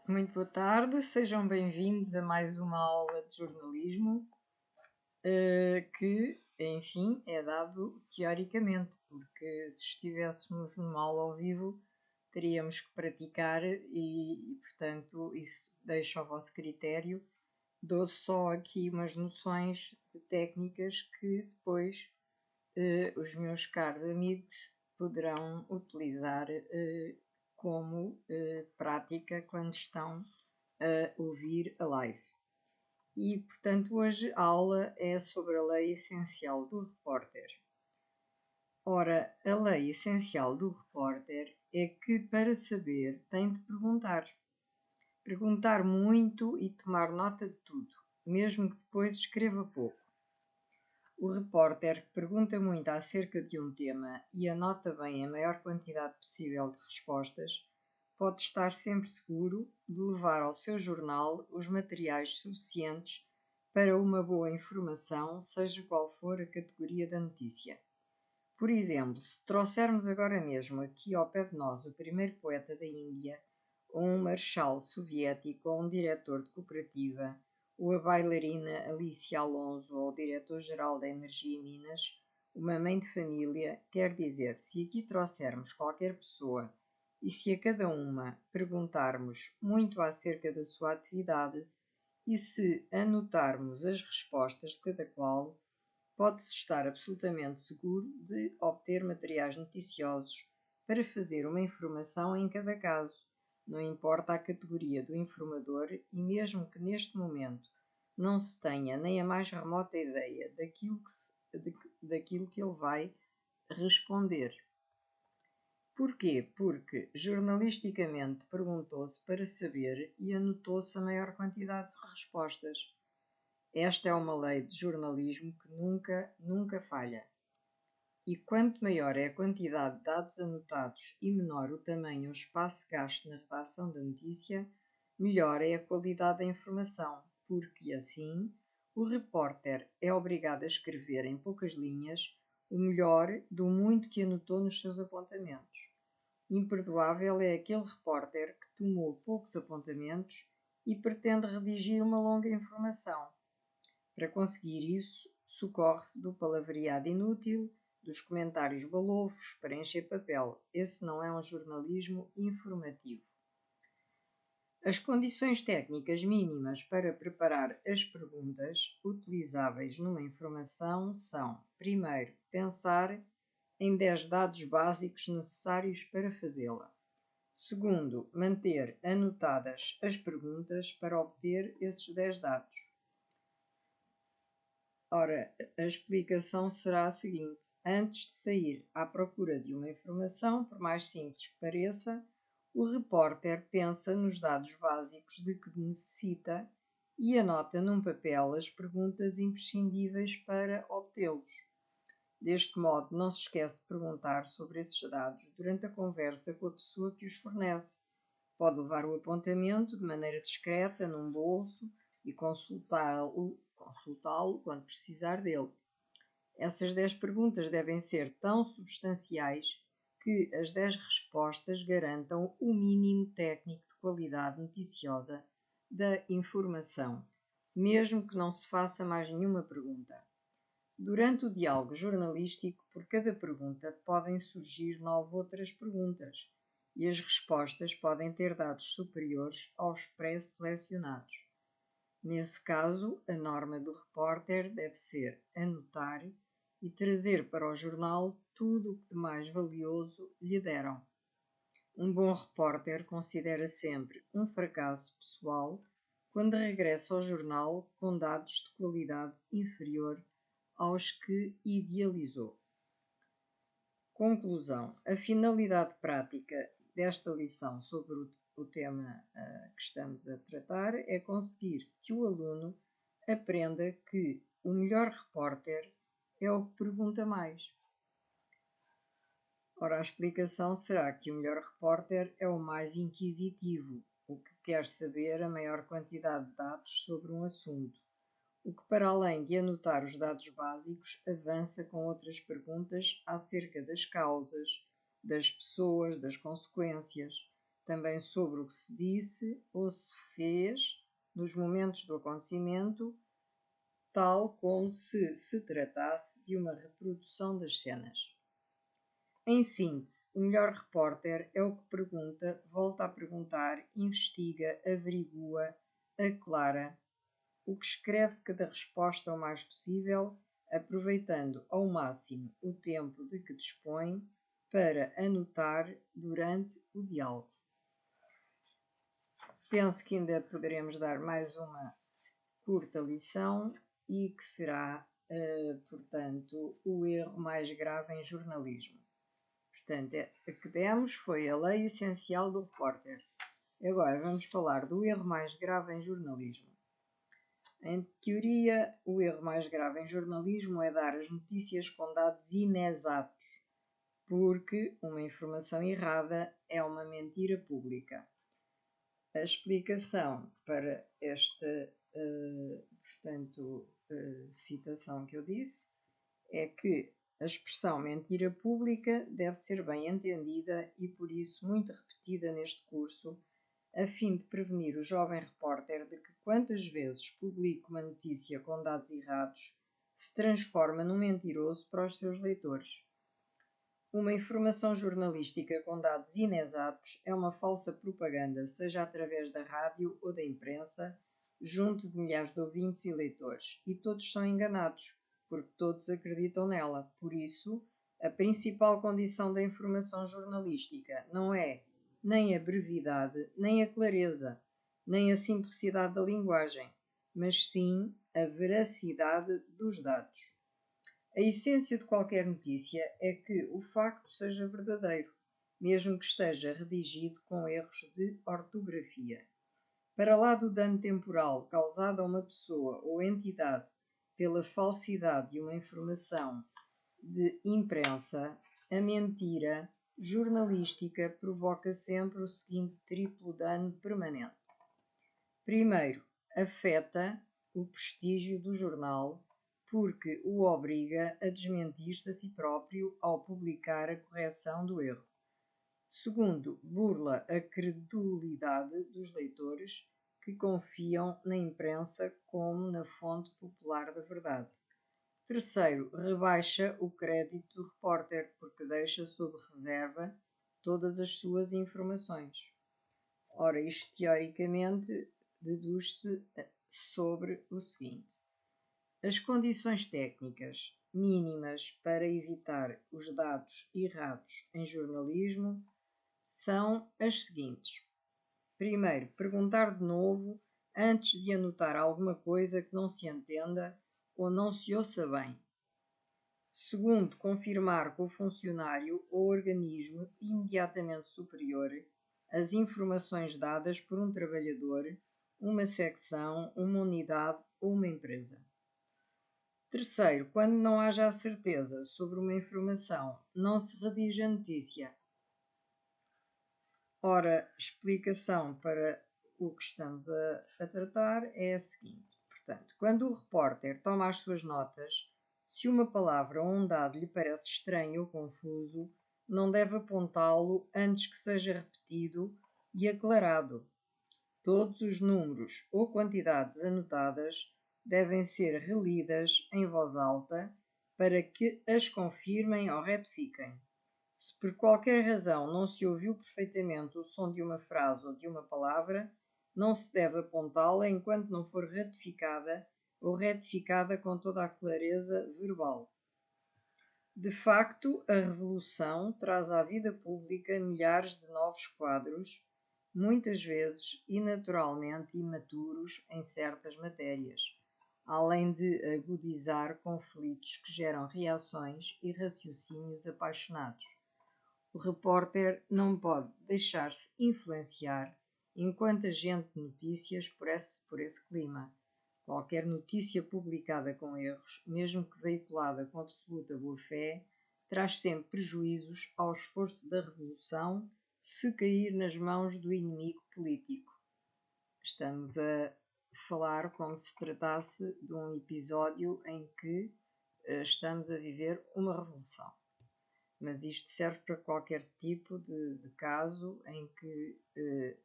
Muito boa tarde, sejam bem-vindos a mais uma aula de jornalismo que, enfim, é dado teoricamente, porque se estivéssemos numa aula ao vivo teríamos que praticar portanto, isso deixa ao vosso critério. Dou só aqui umas noções de técnicas que depois os meus caros amigos poderão utilizar como prática quando estão a ouvir a live. E, portanto, hoje a aula é sobre a lei essencial do repórter. Ora, a lei essencial do repórter é que, para saber, tem de perguntar. Perguntar muito e tomar nota de tudo, mesmo que depois escreva pouco. O repórter que pergunta muito acerca de um tema e anota bem a maior quantidade possível de respostas, pode estar sempre seguro de levar ao seu jornal os materiais suficientes para uma boa informação, seja qual for a categoria da notícia. Por exemplo, se trouxermos agora mesmo aqui ao pé de nós o primeiro poeta da Índia, ou um marechal soviético, ou um diretor de cooperativa, ou a bailarina Alicia Alonso, ou o diretor-geral da Energia e Minas, uma mãe de família, quer dizer, se aqui trouxermos qualquer pessoa e se a cada uma perguntarmos muito acerca da sua atividade e se anotarmos as respostas de cada qual, pode-se estar absolutamente seguro de obter materiais noticiosos para fazer uma informação em cada caso, não importa a categoria do informador e mesmo que neste momento não se tenha nem a mais remota ideia daquilo que ele vai responder. Porquê? Porque jornalisticamente perguntou-se para saber e anotou-se a maior quantidade de respostas. Esta é uma lei de jornalismo que nunca falha. E quanto maior é a quantidade de dados anotados e menor o tamanho ou espaço gasto na redação da notícia, melhor é a qualidade da informação, porque assim o repórter é obrigado a escrever em poucas linhas o melhor do muito que anotou nos seus apontamentos. Imperdoável é aquele repórter que tomou poucos apontamentos e pretende redigir uma longa informação. Para conseguir isso, socorre-se do palavreado inútil, dos comentários balofos para encher papel. Esse não é um jornalismo informativo. As condições técnicas mínimas para preparar as perguntas utilizáveis numa informação são, primeiro, pensar em 10 dados básicos necessários para fazê-la. Segundo, manter anotadas as perguntas para obter esses 10 dados. Ora, a explicação será a seguinte: antes de sair à procura de uma informação, por mais simples que pareça, o repórter pensa nos dados básicos de que necessita e anota num papel as perguntas imprescindíveis para obtê-los. Deste modo, não se esquece de perguntar sobre esses dados durante a conversa com a pessoa que os fornece. Pode levar o apontamento de maneira discreta num bolso e consultá-lo quando precisar dele. Essas 10 perguntas devem ser tão substanciais que as 10 respostas garantam o mínimo técnico de qualidade noticiosa da informação, mesmo que não se faça mais nenhuma pergunta. Durante o diálogo jornalístico, por cada pergunta podem surgir 9 outras perguntas e as respostas podem ter dados superiores aos pré-selecionados. Nesse caso, a norma do repórter deve ser anotar e trazer para o jornal tudo o que de mais valioso lhe deram. Um bom repórter considera sempre um fracasso pessoal quando regressa ao jornal com dados de qualidade inferior aos que idealizou. Conclusão: a finalidade prática desta lição sobre o tema que estamos a tratar é conseguir que o aluno aprenda que o melhor repórter é o que pergunta mais. Ora, a explicação será que o melhor repórter é o mais inquisitivo, o que quer saber a maior quantidade de dados sobre um assunto, o que, para além de anotar os dados básicos, avança com outras perguntas acerca das causas, das pessoas, das consequências, também sobre o que se disse ou se fez nos momentos do acontecimento, tal como se tratasse de uma reprodução das cenas. Em síntese, o melhor repórter é o que pergunta, volta a perguntar, investiga, averigua, aclara, o que escreve cada resposta o mais possível, aproveitando ao máximo o tempo de que dispõe para anotar durante o diálogo. Penso que ainda poderemos dar mais uma curta lição e que será, portanto, o erro mais grave em jornalismo. Portanto, a que demos foi a lei essencial do repórter. Agora vamos falar do erro mais grave em jornalismo. Em teoria, o erro mais grave em jornalismo é dar as notícias com dados inexatos, porque uma informação errada é uma mentira pública. A explicação para esta, citação que eu disse é que a expressão mentira pública deve ser bem entendida e, por isso, muito repetida neste curso, a fim de prevenir o jovem repórter de que quantas vezes publica uma notícia com dados errados, se transforma num mentiroso para os seus leitores. Uma informação jornalística com dados inexatos é uma falsa propaganda, seja através da rádio ou da imprensa, junto de milhares de ouvintes e leitores, e todos são enganados, porque todos acreditam nela. Por isso, a principal condição da informação jornalística não é nem a brevidade, nem a clareza, nem a simplicidade da linguagem, mas sim a veracidade dos dados. A essência de qualquer notícia é que o facto seja verdadeiro, mesmo que esteja redigido com erros de ortografia. Para lá do dano temporal causado a uma pessoa ou entidade pela falsidade de uma informação de imprensa, a mentira jornalística provoca sempre o seguinte triplo dano permanente. Primeiro, afeta o prestígio do jornal, porque o obriga a desmentir-se a si próprio ao publicar a correção do erro. Segundo, burla a credulidade dos leitores que confiam na imprensa como na fonte popular da verdade. Terceiro, rebaixa o crédito do repórter, porque deixa sob reserva todas as suas informações. Ora, isto teoricamente deduz-se sobre o seguinte: as condições técnicas mínimas para evitar os dados errados em jornalismo são as seguintes. Primeiro, perguntar de novo antes de anotar alguma coisa que não se entenda ou não se ouça bem. Segundo, confirmar com o funcionário ou organismo imediatamente superior as informações dadas por um trabalhador, uma secção, uma unidade ou uma empresa. Terceiro, quando não haja a certeza sobre uma informação, não se redige a notícia. Ora, explicação para o que estamos a tratar é a seguinte. Portanto, quando o repórter toma as suas notas, se uma palavra ou um dado lhe parece estranho ou confuso, não deve apontá-lo antes que seja repetido e aclarado. Todos os números ou quantidades anotadas devem ser relidas em voz alta para que as confirmem ou retifiquem. Se por qualquer razão não se ouviu perfeitamente o som de uma frase ou de uma palavra, não se deve apontá-la enquanto não for ratificada ou retificada com toda a clareza verbal. De facto, a revolução traz à vida pública milhares de novos quadros, muitas vezes e naturalmente imaturos em certas matérias, além de agudizar conflitos que geram reações e raciocínios apaixonados. O repórter não pode deixar-se influenciar enquanto agente de notícias por esse clima. Qualquer notícia publicada com erros, mesmo que veiculada com absoluta boa-fé, traz sempre prejuízos ao esforço da revolução se cair nas mãos do inimigo político. Estamos a falar como se tratasse de um episódio em que estamos a viver uma revolução. mas isto serve para qualquer tipo de caso em que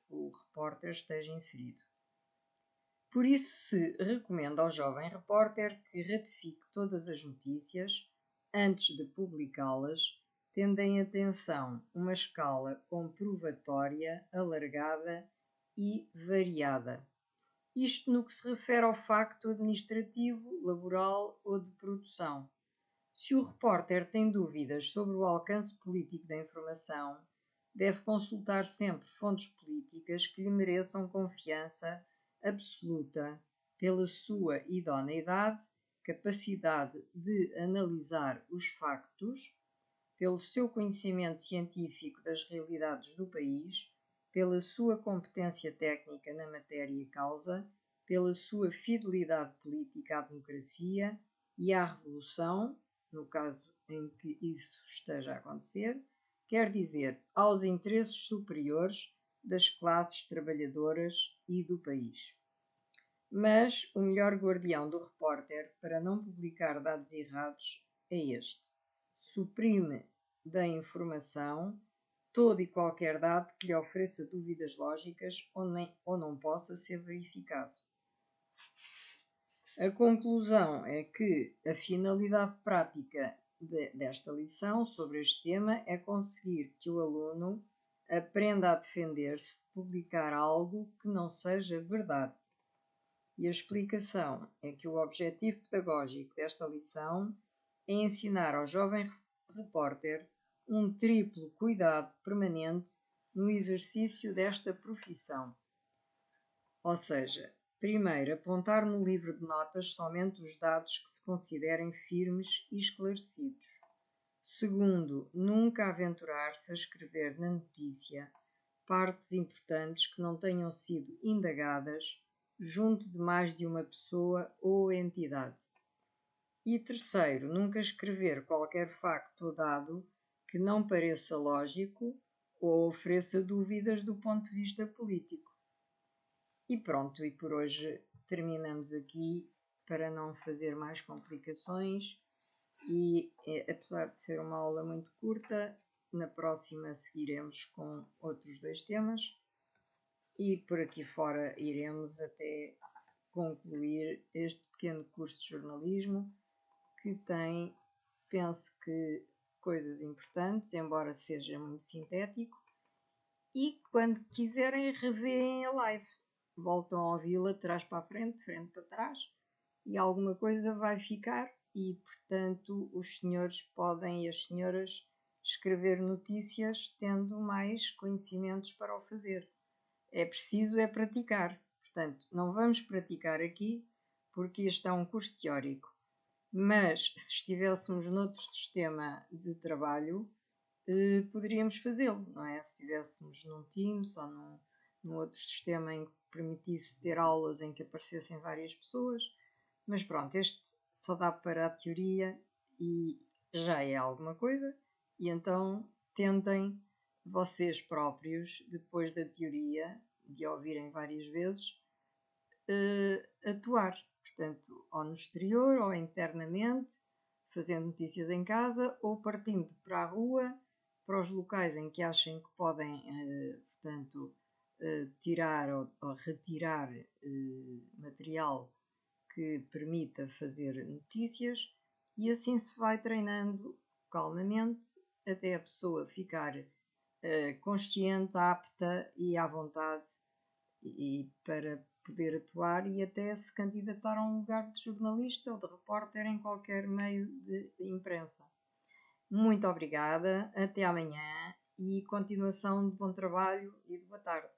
o repórter esteja inserido. Por isso se recomenda ao jovem repórter que ratifique todas as notícias antes de publicá-las, tendo em atenção uma escala comprovatória alargada e variada. Isto no que se refere ao facto administrativo, laboral ou de produção. Se o repórter tem dúvidas sobre o alcance político da informação, deve consultar sempre fontes políticas que lhe mereçam confiança absoluta pela sua idoneidade, capacidade de analisar os factos, pelo seu conhecimento científico das realidades do país, pela sua competência técnica na matéria e causa, pela sua fidelidade política à democracia e à revolução, no caso em que isso esteja a acontecer, quer dizer, aos interesses superiores das classes trabalhadoras e do país. Mas o melhor guardião do repórter para não publicar dados errados é este: suprime da informação todo e qualquer dado que lhe ofereça dúvidas lógicas ou não possa ser verificado. A conclusão é que a finalidade prática desta lição sobre este tema é conseguir que o aluno aprenda a defender-se de publicar algo que não seja verdade. E a explicação é que o objetivo pedagógico desta lição é ensinar ao jovem repórter um triplo cuidado permanente no exercício desta profissão. Ou seja, primeiro, apontar no livro de notas somente os dados que se considerem firmes e esclarecidos. Segundo, nunca aventurar-se a escrever na notícia partes importantes que não tenham sido indagadas junto de mais de uma pessoa ou entidade. E terceiro, nunca escrever qualquer facto ou dado que não pareça lógico ou ofereça dúvidas do ponto de vista político. E pronto, e por hoje terminamos aqui para não fazer mais complicações e, apesar de ser uma aula muito curta, na próxima seguiremos com outros 2 temas e por aqui fora iremos até concluir este pequeno curso de jornalismo que tem, penso que, coisas importantes, embora seja muito sintético, e quando quiserem revêem a live. Voltam a ouvi-la de trás para a frente, de frente para trás, e alguma coisa vai ficar e, portanto, os senhores podem e as senhoras escrever notícias tendo mais conhecimentos para o fazer. É preciso é praticar. Portanto, não vamos praticar aqui porque este é um curso teórico. Mas se estivéssemos noutro sistema de trabalho, poderíamos fazê-lo, não é? Se estivéssemos num Teams ou num outro sistema em que permitisse ter aulas em que aparecessem várias pessoas. Mas pronto, este só dá para a teoria e já é alguma coisa. E então tentem vocês próprios, depois da teoria, de ouvirem várias vezes, atuar. Portanto, ou no exterior ou internamente, fazendo notícias em casa ou partindo para a rua, para os locais em que achem que podem, portanto, tirar ou retirar material que permita fazer notícias e assim se vai treinando calmamente até a pessoa ficar consciente, apta e à vontade e para poder atuar e até se candidatar a um lugar de jornalista ou de repórter em qualquer meio de imprensa. Muito obrigada, até amanhã e continuação de bom trabalho e de boa tarde.